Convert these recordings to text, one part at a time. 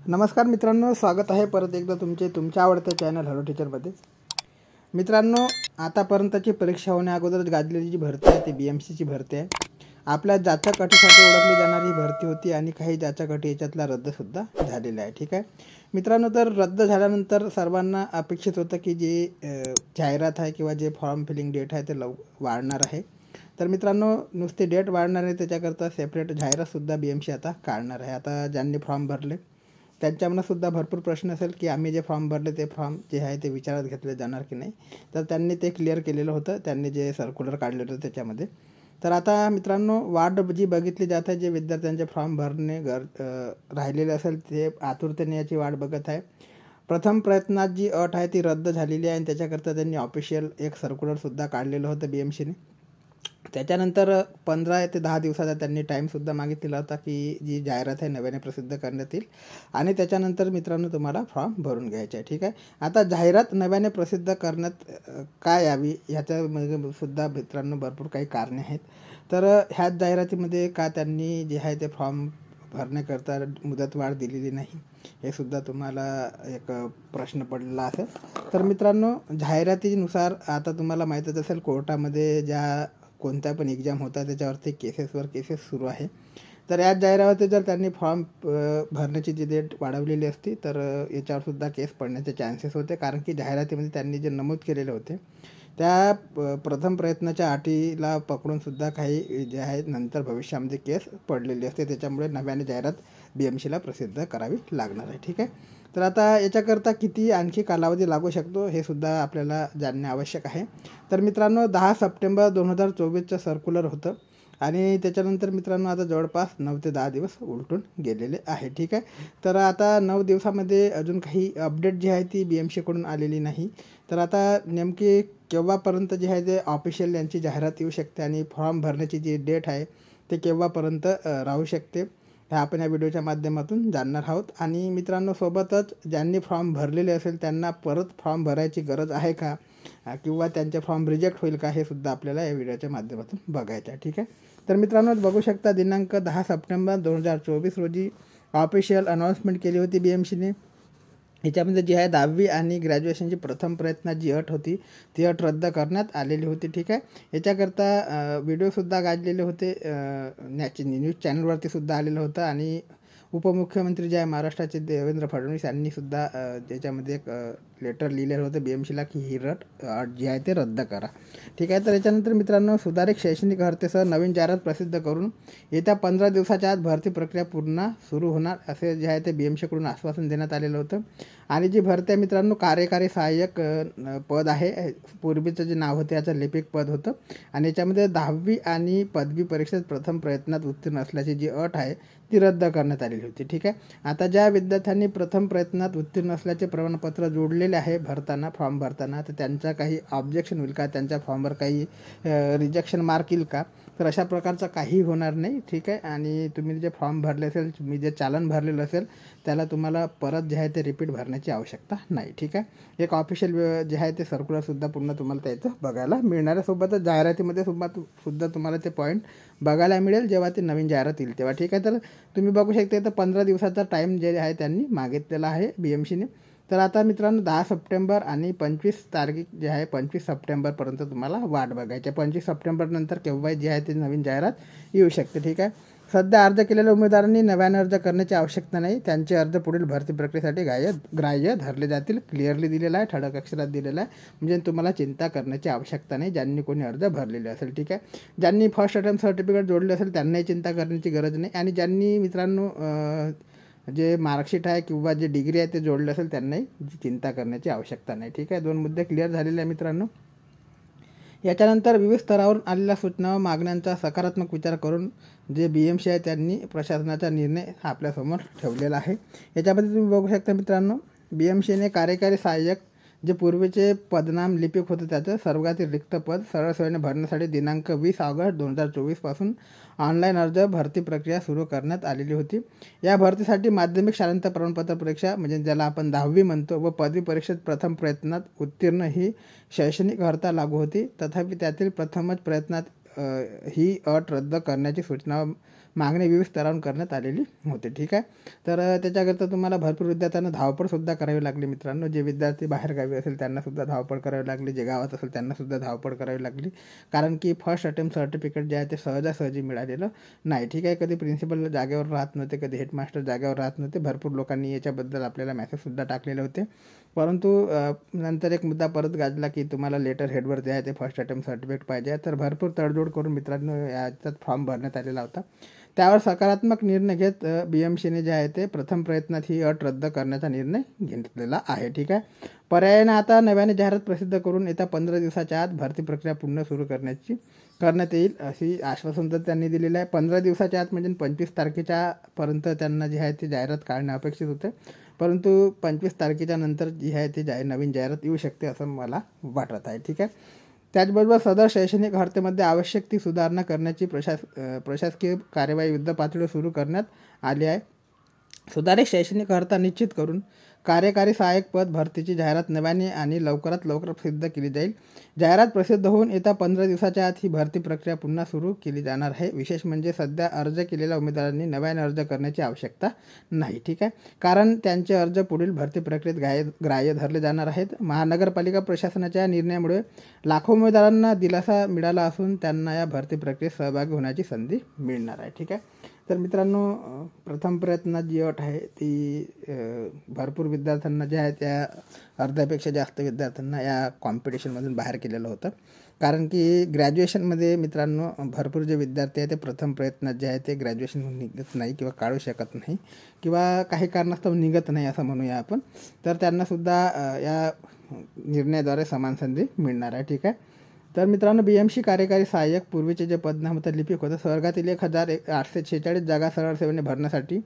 नमस्कार मित्रांनो, स्वागत आहे परत एकदा तुमच्या आवडत्या चॅनल हॅलो टीचरमध्ये. मित्रांनो, आतापर्यंतची परीक्षा होण्या अगोदरच गाजलेली जी भरती आहे ती BMCची भरती आहे. आपल्या जाचक अटीसाठी ओळखली जाणारी ही भरती होती आणि काही जाचक अटी याच्यातला रद्दसुद्धा झालेला आहे. ठीक आहे मित्रांनो, तर रद्द झाल्यानंतर सर्वांना अपेक्षित होतं की जे जाहिरात आहे किंवा जे फॉर्म फिलिंग डेट आहे ते वाढणार आहे. तर मित्रांनो, नुसते डेट वाढणार आहे त्याच्याकरता सेपरेट जाहिरातसुद्धा BMC आता काढणार आहे. आता ज्यांनी फॉर्म भरले त्यांच्या मनातसुद्धा भरपूर प्रश्न असेल की आम्ही जे फॉर्म भरले ते फॉर्म जे आहे ते विचारात घेतले जाणार की नाही. तर त्यांनी ते क्लिअर केलेलं होतं, त्यांनी जे सर्क्युलर काढलेलं होतं त्याच्यामध्ये. तर आता मित्रांनो, वाट जी बघितली जात आहे, जे विद्यार्थ्यांचे फॉर्म भरणे राहिलेले असेल ते आतुरतेने याची वाट बघत आहे. प्रथम प्रयत्नात जी अट आहे ती रद्द झालेली आहे आणि त्याच्याकरता त्यांनी ऑफिशियल एक सर्क्युलरसुद्धा काढलेलं होतं BMCने. त्याच्यानंतर 15 ते 10 दिवसाचा त्यांनी टाईमसुद्धा मागितलेला होता की जी जाहिरात आहे नव्याने प्रसिद्ध करण्यात येईल आणि त्याच्यानंतर मित्रांनो तुम्हाला फॉर्म भरून घ्यायचे आहे. ठीक आहे, आता जाहिरात नव्याने प्रसिद्ध करण्यात का यावी ह्याच्यामध्ये सुद्धा मित्रांनो भरपूर काही कारणे आहेत. तर ह्याच जाहिरातीमध्ये का त्यांनी जे आहे ते फॉर्म भरण्याकरता मुदतवाढ दिलेली नाही, हे सुद्धा तुम्हाला एक प्रश्न पडलेला असेल. तर मित्रांनो, जाहिरातीनुसार आता तुम्हाला माहीतच असेल कोर्टामध्ये ज्या कोणत्या पण एक्झाम होतात त्याच्यावरती केसेस सुरू आहे. तर याच जाहिरातीत जर त्यांनी फॉर्म भरण्याची जी डेट वाढवलेली असती तर याच्यावरसुद्धा केस पडण्याचे चान्सेस होते, कारण की जाहिरातीमध्ये त्यांनी जे नमूद केलेले होते त्या प्रथम प्रयत्नाच्या अटीला पकडूनसुद्धा काही जे आहेत नंतर भविष्यामध्ये केस पडलेली असते. त्याच्यामुळे नव्याने जाहिरात BMCला प्रसिद्ध करावी लागणार आहे. ठीक आहे, तर आता याच्याकरता किती आणखी कालावधी लागू शकतो हे सुद्धा आपल्याला जाणणे आवश्यक आहे. तर मित्रांनो, 10 सप्टेंबर 2024चं सर्क्युलर होतं आणि त्याच्यानंतर मित्रांनो आता जवळपास 9 ते 10 दिवस उलटून गेलेले आहे. ठीक आहे, तर आता 9 दिवसामध्ये अजून काही अपडेट जी आहे ती BMCकडून आलेली नाही. तर आता नेमकी केव्हापर्यंत जे आहे ते ऑफिशियल यांची जाहिरात येऊ शकते आणि फॉर्म भरण्याची जी डेट आहे ते केव्हापर्यंत राहू शकते हे आपण या व्हिडिओच्या माध्यमातून जाणणार आहोत. आणि मित्रांनो, सोबतच ज्यांनी फॉर्म भरलेले असेल त्यांना परत फॉर्म भरायची गरज आहे का किंवा त्यांचे फॉर्म रिजेक्ट होईल का हे सुद्धा आपल्याला या व्हिडिओच्या माध्यमातून बघायचं आहे. ठीक आहे, तर मित्रांनो बघू शकता दिनांक 10 सप्टेंबर 2024 रोजी ऑफिशियल अनाऊन्समेंट केली होती BMCने. याच्यामध्ये जी आहे 10वी आणि ग्रॅज्युएशनची प्रथम प्रयत्नात जी अट होती ती अट रद्द करण्यात आलेली होती. ठीक आहे, याच्याकरता व्हिडिओसुद्धा गाजलेले होते, न्यूज चॅनलवरती सुद्धा आलेलं होतं आणि उपमुख्यमंत्री जे आहे महाराष्ट्राचे देवेंद्र फडणवीस यांनीसुद्धा त्याच्यामध्ये एक लेटर लिहिलेलं होतं BMCला की ही अट जी आहे ते रद्द करा. ठीक आहे, तर याच्यानंतर मित्रांनो, सुधारित शैक्षणिक अर्हतेसह नवीन जाहिरात प्रसिद्ध करून येत्या 15 दिवसाच्या आत भरती प्रक्रिया पुन्हा सुरू होणार असे जे आहे ते BMCकडून आश्वासन देण्यात आलेलं होतं. आणि जी भरती आहे मित्रांनो, कार्यकारी सहाय्यक पद आहे, पूर्वीचं जे नाव होतं याचं लिपिक पद होतं आणि याच्यामध्ये 10वी आणि पदवी परीक्षेत प्रथम प्रयत्नात उत्तीर्ण असल्याची जी अट आहे ती रद्द करण्यात आलेली होती. ठीक आहे, आता ज्या विद्यार्थ्यांनी प्रथम प्रयत्नात उत्तीर्ण असल्याचे प्रमाणपत्र जोडलेले आहे फॉर्म भरताना, तर त्यांचा काही ऑब्जेक्शन होईल का, त्यांच्या फॉर्मवर काही रिजेक्शन मार्क येईल का, तर अशा प्रकारचं काही होणार नाही. ठीक आहे, आणि तुम्ही जे फॉर्म भरले असेल, तुम्ही जे चालन भरलेलं असेल त्याला तुम्हाला परत जे आहे ते रिपीट भरण्याची आवश्यकता नाही. ठीक आहे, एक ऑफिशियल जे आहे ते सर्क्युलरसुद्धा पुन्हा तुम्हाला त्याचं बघायला मिळणार आहे. सोबतच जाहिरातीमध्ये सुद्धा तुम्हाला ते पॉईंट बघायला मिळेल जेव्हा ते नवीन जाहिरात येईल तेव्हा. ठीक आहे, तर तुम्ही बघू शकता तर 15 दिवसाचा टाईम जे आहे त्यांनी मागितलेला आहे BMCने. तर आता मित्रांनो 10 सप्टेंबर आणि 25 तारीख जे आहे 25 सप्टेंबरपर्यंत तुम्हाला वाट बघायची आहे. 25 सप्टेंबरनंतर केव्हा जे आहे ते नवीन जाहिरात येऊ शकते. ठीक आहे, सध्या अर्ज केलेल्या उमेदवारांनी नव्याने अर्ज करण्याची आवश्यकता नाही, त्यांचे अर्ज पुढील भरती प्रक्रियेसाठी ग्राह्य धरले जातील. क्लिअरली दिलेलं आहे, ठळक अक्षरात दिलेलं आहे, म्हणजे तुम्हाला चिंता करण्याची आवश्यकता नाही ज्यांनी कोणी अर्ज भरलेले असेल. ठीक आहे, ज्यांनी फर्स्ट अटेम्प्ट सर्टिफिकेट जोडले असेल त्यांनाही चिंता करण्याची गरज नाही आणि ज्यांनी मित्रांनो जे मार्कशीट आहे किंवा जे डिग्री आहे ते जोडले असेल त्यांनाही चिंता करण्याची आवश्यकता नाही. ठीक आहे, 2 मुद्दे क्लिअर झालेले आहे मित्रांनो. याच्यानंतर विविध स्तरावरून आलेल्या सूचना व मागण्यांचा सकारात्मक विचार करून जे BMC आहे त्यांनी प्रशासनाचा निर्णय आपल्यासमोर ठेवलेला आहे. याच्यामध्ये तुम्ही बघू शकता मित्रांनो, BMCने कार्यकारी सहाय्यक जे पूर्वीचे पदनाम लिपिक होते त्याचं सर्वाधिक रिक्त पद सरळ सोयीने भरण्यासाठी दिनांक 20 ऑगस्ट 2024 पासून ऑनलाईन अर्ज भरती प्रक्रिया सुरू करण्यात आलेली होती. या भरतीसाठी माध्यमिक शालांत प्रमाणपत्र परीक्षा म्हणजे ज्याला आपण 10वी म्हणतो व पदवी परीक्षेत प्रथम प्रयत्नात उत्तीर्ण ही शैक्षणिक अर्हता लागू होती. तथापि त्यातील प्रथमच प्रयत्नात ही अट रद्द करण्याची सूचना मागणी विविध स्तरावरून करण्यात आलेली होती. ठीक आहे. तर त्याच्याकरता तुम्हाला भरपूर विद्यार्थ्यांना धावपळसुद्धा करावी लागली मित्रांनो. जे विद्यार्थी बाहेरगावी असेल त्यांनासुद्धा धावपळ करावी लागली, जे गावात असेल त्यांनासुद्धा धावपळ करावी लागली, कारण की फर्स्ट अटेम्प्ट सर्टिफिकेट जे आहे ते सहजासहजी मिळालेलं नाही. ठीक आहे. कधी प्रिन्सिपल जागेवर राहत नव्हते, कधी हेडमास्टर जागेवर राहत नव्हते. भरपूर लोकांनी याच्याबद्दल आपल्याला मेसेजसुद्धा टाकलेले होते. परंतु नंतर एक मुद्दा परत गाजला की तुम्हाला लेटर हेडवर जे आहे ते फर्स्ट अटेम्प्ट सर्टिफिकेट पाहिजे. तर भरपूर तडजोड करून मित्रांनो याच्यात फॉर्म भरण्यात आलेला होता. त्यावर सकारात्मक निर्णय घेत BMCने जे आहे ते प्रथम प्रयत्नात ही अट रद्द करण्याचा निर्णय घेतलेला आहे. ठीक आहे. पर्यायाने आता नव्याने जाहिरात प्रसिद्ध करून येत्या 15 दिवसाच्या आत भरती प्रक्रिया पुन्हा सुरू करण्यात येईल अशी आश्वासन तर त्यांनी दिलेलं आहे. 15 दिवसाच्या आत म्हणजे 25 तारखेच्या पर्यंत त्यांना जे आहे ते जाहिरात काढणे अपेक्षित होते. परंतु 25 तारखेच्या नंतर जी आहे ती नवीन जाहिरात येऊ शकते असं मला वाटत आहे. ठीक आहे. त्याचबरोबर सदर शैक्षणिक हर्तेमध्ये आवश्यक ती सुधारणा करण्याची प्रशासकीय कार्यवाही युद्धपातळीवर सुरू करण्यात आली आहे. सुधारित शैक्षणिक अर्हता निश्चित करून कार्यकारी सहाय्यक पद भरतीची जाहिरात नव्याने आणि लवकरात लवकर प्रसिद्ध केली जाईल. जाहिरात प्रसिद्ध होऊन येत्या 15 दिवसाच्या आत ही भरती प्रक्रिया पुन्हा सुरू केली जाणार आहे. विशेष म्हणजे सध्या अर्ज केलेल्या उमेदवारांनी नव्याने अर्ज करण्याची आवश्यकता नाही. ठीक आहे. कारण त्यांचे अर्ज पुढील भरती प्रक्रियेत ग्राह्य धरले जाणार आहेत. महानगरपालिका प्रशासनाच्या निर्णयामुळे लाखो उमेदवारांना दिलासा मिळाला असून त्यांना या भरती प्रक्रियेत सहभागी होण्याची संधी मिळणार आहे. ठीक आहे. तर मित्रांनो, प्रथम प्रयत्नात जी अट आहे ती भरपूर विद्यार्थ्यांना जे आहे त्या अर्ध्यापेक्षा जास्त विद्यार्थ्यांना या कॉम्पिटिशनमधून बाहेर केलेलं होतं. कारण की ग्रॅज्युएशनमध्ये मित्रांनो भरपूर जे विद्यार्थी आहे ते प्रथम प्रयत्नात जे आहे ते ग्रॅज्युएशन निघत नाही किंवा काढू शकत नाही किंवा काही कारणास्तव निघत नाही असं म्हणूया आपण. तर त्यांनासुद्धा या निर्णयाद्वारे समान संधी मिळणार आहे. ठीक आहे. तर मित्रांनो, BMC कार्यकारी सहाय्यक पूर्वीचे जे पद नामत लिपिक होतं स्वर्गातील 1846 जागा सरळ सेवेने भरण्यासाठी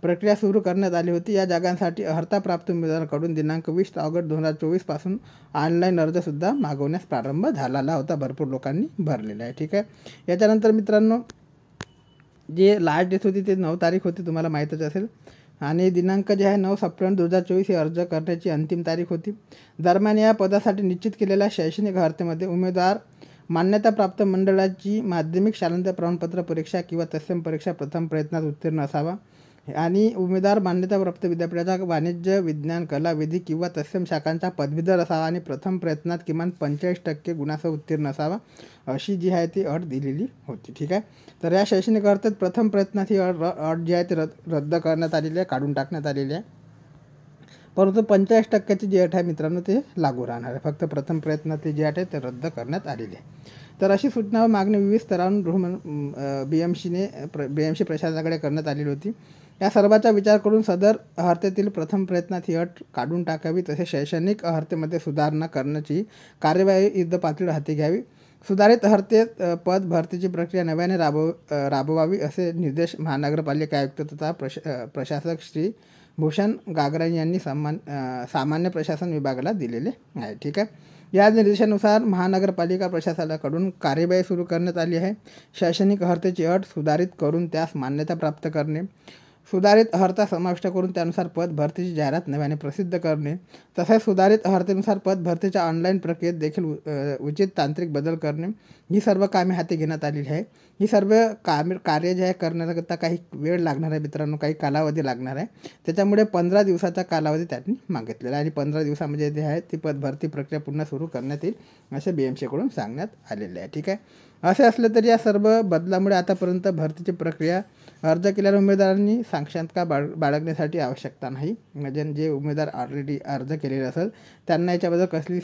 प्रक्रिया सुरू करण्यात आली होती. या जागांसाठी अर्हता प्राप्त उमेदवारांकडून दिनांक 20 ऑगस्ट 2024 पासून ऑनलाईन अर्जसुद्धा मागवण्यास प्रारंभ झालेला होता. भरपूर लोकांनी भरलेला आहे. ठीक आहे. याच्यानंतर मित्रांनो, जे लास्ट डेट होती ते 9 तारीख होती, तुम्हाला माहीतच असेल. आणि दिनांक जे आहे 9 सप्टेंबर 2024 ही अर्ज करण्याची अंतिम तारीख होती. दरम्यान या पदासाठी निश्चित केलेल्या शैक्षणिक अर्हतेमध्ये उमेदवार मान्यताप्राप्त मंडळाची माध्यमिक शालांत प्रमाणपत्र परीक्षा किंवा तत्सम परीक्षा प्रथम प्रयत्नात उत्तीर्ण असावा आणि उमेदवार मान्यताप्राप्त विद्यापीठाचा वाणिज्य, विज्ञान, कला, विधी किंवा तत्सम शाखांचा पदवीधर असावा आणि प्रथम प्रयत्नात किमान 45% गुणांसह उत्तीर्ण असावा अशी जी आहे ती अट दिलेली होती. ठीक आहे. तर या शैक्षणिक अर्थात प्रथम प्रयत्नात ही अट जी आहे ती रद्द करण्यात आलेली आहे, काढून टाकण्यात आलेली आहे. परंतु 45% जी अट आहे मित्रांनो ते लागू राहणार आहे. फक्त प्रथम प्रयत्नात ती जी अट आहे ते रद्द करण्यात आलेली आहे. तर अशी सूचना व मागणी विविध स्तरावरून BMC प्रशासनाकडे करण्यात आलेली होती. या सर्वाचा विचार करून सदर अर्हतेतील प्रथम प्रयत्नात ही अट काढून टाकावी, तसेच शैक्षणिक अर्हतेमध्ये सुधारणा करण्याची कार्यवाही युद्धपातळीवर हाती घ्यावी. सुधारित अर्हतेत पद भरतीची प्रक्रिया नव्याने राबवावी असे निर्देश महानगरपालिका आयुक्त तथा प्रशासक श्री भूषण गागरान यांनी सामान्य प्रशासन विभागाला दिलेले आहे. ठीक आहे. या निर्देशानुसार महानगरपालिका प्रशासनाकडून कार्यवाही सुरू करण्यात आली आहे. शैक्षणिक अर्हतेची अट सुधारित करून त्यास मान्यता प्राप्त करणे, सुधारित अर्हता समाविष्ट करून त्यानुसार पद भरतीची जाहिरात नव्याने प्रसिद्ध करणे, तसेच सुधारित अर्हतेनुसार पद भरतीच्या ऑनलाईन प्रक्रियेत देखील उचित तांत्रिक बदल करणे ही सर्व कामे हाती घेण्यात आलेली आहे. ही सर्व कार्य जे आहे करण्याकरता काही वेळ लागणार आहे मित्रांनो, काही कालावधी लागणार आहे. त्याच्यामुळे 15 दिवसाचा कालावधी त्यांनी मागितलेला आहे आणि 15 दिवसामध्ये जे आहे ती पद भरती प्रक्रिया पुन्हा सुरू करण्यात येईल असे BMCकडून सांगण्यात आलेले आहे. ठीक आहे. असे असले तरी या सर्व बदलामुळे आतापर्यंत भरतीची प्रक्रिया अर्ज केलेल्या उमेदवारांनी साक्षात्कार बाळगण्यासाठी आवश्यकता नाही. म्हणजे जे उमेदवार ऑलरेडी अर्ज केलेले असेल त्यांना याच्याबद्दल कसली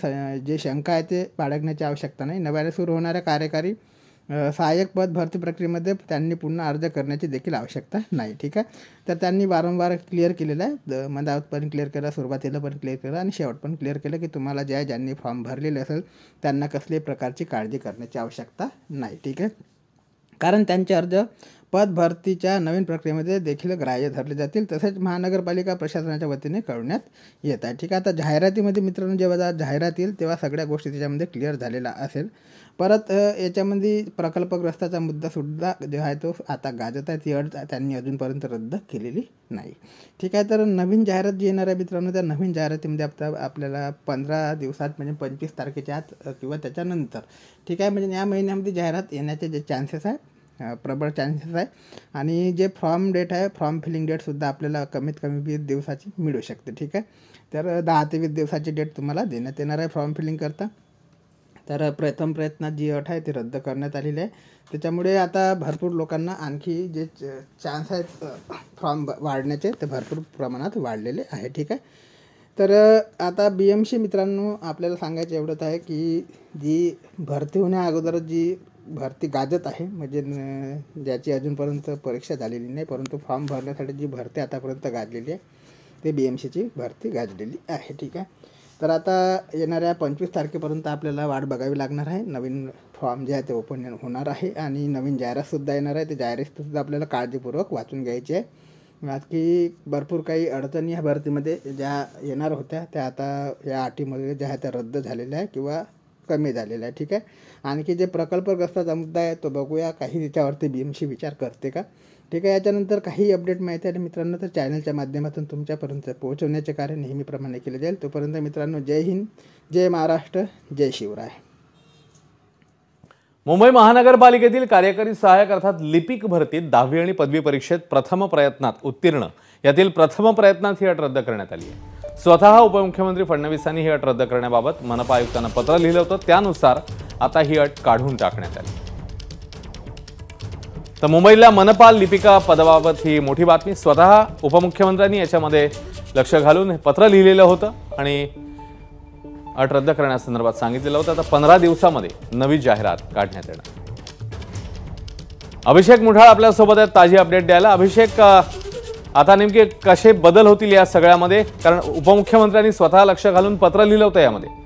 जे शंका आहे ते बाळगण्याची आवश्यकता नाही. नव्याने सुरू होणाऱ्या कार्यकारी सहाय्यक पद भरती प्रक्रियेमध्ये त्यांनी पुन्हा अर्ज करण्याची देखील आवश्यकता नाही. ठीक आहे. तर त्यांनी वारंवार क्लिअर केलेलं आहे, मधात पण क्लिअर केलं, सुरुवातीला पण क्लिअर केलं आणि शेवट पण क्लिअर केलं की तुम्हाला ज्यांनी फॉर्म भरलेले असेल त्यांना कसल्याही प्रकारची काळजी करण्याची आवश्यकता नाही. ठीक आहे. कारण त्यांचे अर्ज पद भरतीच्या नवीन प्रक्रियेमध्ये देखील ग्राह्य धरले जातील, तसेच महानगरपालिका प्रशासनाच्या वतीने कळवण्यात येत आहे. ठीक आहे. आता जाहिरातीमध्ये मित्रांनो जेव्हा जाहिरात येईल तेव्हा सगळ्या गोष्टी त्याच्यामध्ये क्लिअर झालेला असेल. परत याच्यामध्ये प्रकल्पग्रस्ताचा मुद्दासुद्धा जो आहे तो आता गाजत आहे. ती अट त्यांनी अजूनपर्यंत रद्द केलेली नाही. ठीक आहे. तर नवीन जाहिरात जी येणार आहे मित्रांनो, त्या नवीन जाहिरातीमध्ये आपल्याला 15 दिवसात म्हणजे 25 तारखेच्या आत किंवा त्याच्यानंतर, ठीक आहे, म्हणजे या महिन्यामध्ये जाहिरात येण्याचे जे चान्सेस आहे प्रबळ चान्सेस आहे. आणि जे फॉर्म डेट आहे, फॉर्म फिलिंग डेटसुद्धा आपल्याला कमीत कमी 20 दिवसाची मिळू शकते. ठीक आहे. तर 10 ते 20 दिवसाची डेट तुम्हाला देण्यात येणार आहे फॉर्म फिलिंग करता. तर प्रथम प्रयत्नात जी अट आहे ती रद्द करण्यात आलेली आहे. त्याच्यामुळे आता भरपूर लोकांना आणखी जे चान्स आहेत फॉर्म वाढण्याचे ते भरपूर प्रमाणात वाढलेले आहे. ठीक आहे. तर आता BMC मित्रांनो आपल्याला सांगायचं एवढंच आहे की जी भरती होण्या अगोदर जी भरती गाजत आहे, म्हणजे ज्याची अजूनपर्यंत परीक्षा झालेली नाही परंतु फॉर्म भरण्यासाठी जी भरती आतापर्यंत गाजलेली आहे ते BMCची भरती गाजलेली आहे. ठीक आहे. तर आता येणाऱ्या 25 तारखेपर्यंत आपल्याला वाट बघावी लागणार आहे. नवीन फॉर्म जे आहे ते ओपन होणार आहे आणि नवीन जाहिरातसुद्धा येणार आहे. ते जाहिरातसुद्धा आपल्याला काळजीपूर्वक वाचून घ्यायची आहे. बाकी भरपूर काही अडचणी ह्या भरतीमध्ये ज्या येणार होत्या त्या आता या अटीमध्ये ज्या आहे त्या रद्द झालेल्या आहे किंवा कमी झालेल्या आहे. ठीक आहे. आणखी जे प्रकल्पग्रस्ताचा मुद्दा आहे तो बघूया, काही त्याच्यावरती BMC विचार करते का. ठीक आहे. याच्यानंतर काही अपडेट माहिती आहे मित्रांनो तर चॅनलच्या माध्यमातून तुमच्यापर्यंत पोहोचवण्याचे कार्य नेहमीप्रमाणे केले जाईल. तोपर्यंत मित्रांनो जय हिंद, जय महाराष्ट्र, जय शिवराय. मुंबई महानगरपालिकेतील कार्यकारी सहाय्यक अर्थात लिपिक भरतीत 10वी आणि पदवी परीक्षेत प्रथम प्रयत्नात उत्तीर्ण यातील प्रथम प्रयत्नात ही अट रद्द करण्यात आली आहे. स्वतः उपमुख्यमंत्री फडणवीसांनी ही अट रद्द करण्याबाबत मनपा आयुक्तांना पत्र लिहिलं होतं. त्यानुसार आता ही अट काढून टाकण्यात आली. तर मुंबईला मनपा लिपिका पदाबाबत ही मोठी बातमी. स्वतः उपमुख्यमंत्र्यांनी याच्यामध्ये लक्ष घालून हे पत्र लिहिलेलं होतं आणि अट रद्द करण्यासंदर्भात सांगितलेलं होतं. आता 15 दिवसामध्ये नवी जाहिरात काढण्यात येणार. अभिषेक मुठाळ आपल्यासोबत आहेत ताजी अपडेट द्यायला. अभिषेक, आता नेमके कसे बदल होतील या सगळ्यामध्ये, कारण उपमुख्यमंत्र्यांनी स्वतः लक्ष घालून पत्र लिहिलं होतं यामध्ये.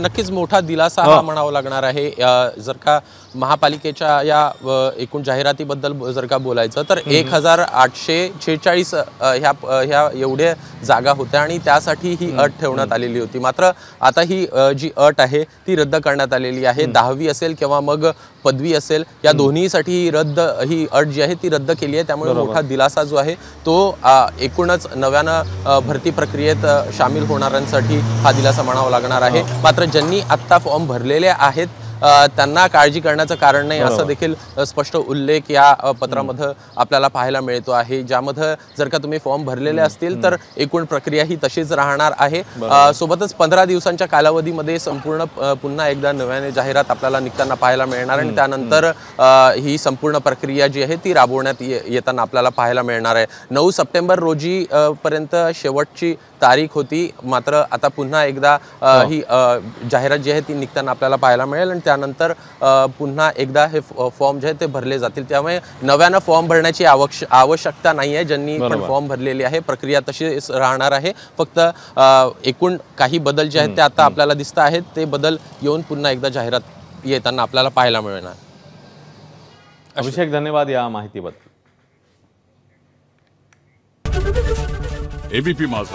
नक्कीच मोठा दिलासा हा म्हणावा लागणार आहे. जर का महापालिकेच्या या एकूण जाहिरातीबद्दल जर का बोलायचं तर 1846 ह्या एवढ्या जागा होत्या आणि त्यासाठी ही अट ठेवण्यात आलेली होती. मात्र आता ही जी अट आहे ती रद्द करण्यात आलेली आहे. 10वी असेल किंवा मग पदवी असेल या दोन्हीसाठी ही अट जी आहे ती रद्द केली आहे. त्यामुळे मोठा दिलासा जो आहे तो एकूणच नव्यानं भरती प्रक्रियेत सामील होणाऱ्यांसाठी हा दिलासा म्हणावा लागणार आहे. मात्र ज्यांनी आत्ता फॉर्म भरलेले आहेत त्यांना काळजी करण्याचं कारण नाही असं देखील स्पष्ट उल्लेख या पत्रामध्ये आपल्याला पाहायला मिळतो आहे. ज्यामध्ये जर का तुम्ही फॉर्म भरलेले असतील तर एकूण प्रक्रिया ही तशीच राहणार आहे. सोबतच 15 दिवसांच्या कालावधीमध्ये संपूर्ण पुन्हा एकदा नव्याने जाहिरात आपल्याला निघताना पाहायला मिळणार आणि त्यानंतर ही संपूर्ण प्रक्रिया जी आहे ती राबवण्यात येताना आपल्याला पाहायला मिळणार आहे. 9 सप्टेंबर रोजी पर्यंत शेवटची तारीख होती. मात्र आता पुन्हा एकदा ही जाहिरात जी आहे ती निघताना आपल्याला पाहायला मिळेल आणि त्यानंतर पुन्हा एकदा हे फॉर्म जे आहेत ते भरले जातील. त्यामुळे नव्यानं फॉर्म भरण्याची आवश्यकता नाही आहे. ज्यांनी पण फॉर्म भरलेले आहे प्रक्रिया तशीच राहणार आहे. फक्त एकूण काही बदल जे आहेत ते आता आपल्याला दिसत आहेत. ते बदल येऊन पुन्हा एकदा जाहिरात येताना आपल्याला पाहायला मिळणार. अभिषेक, धन्यवाद या माहितीबद्दल. ABP माझा.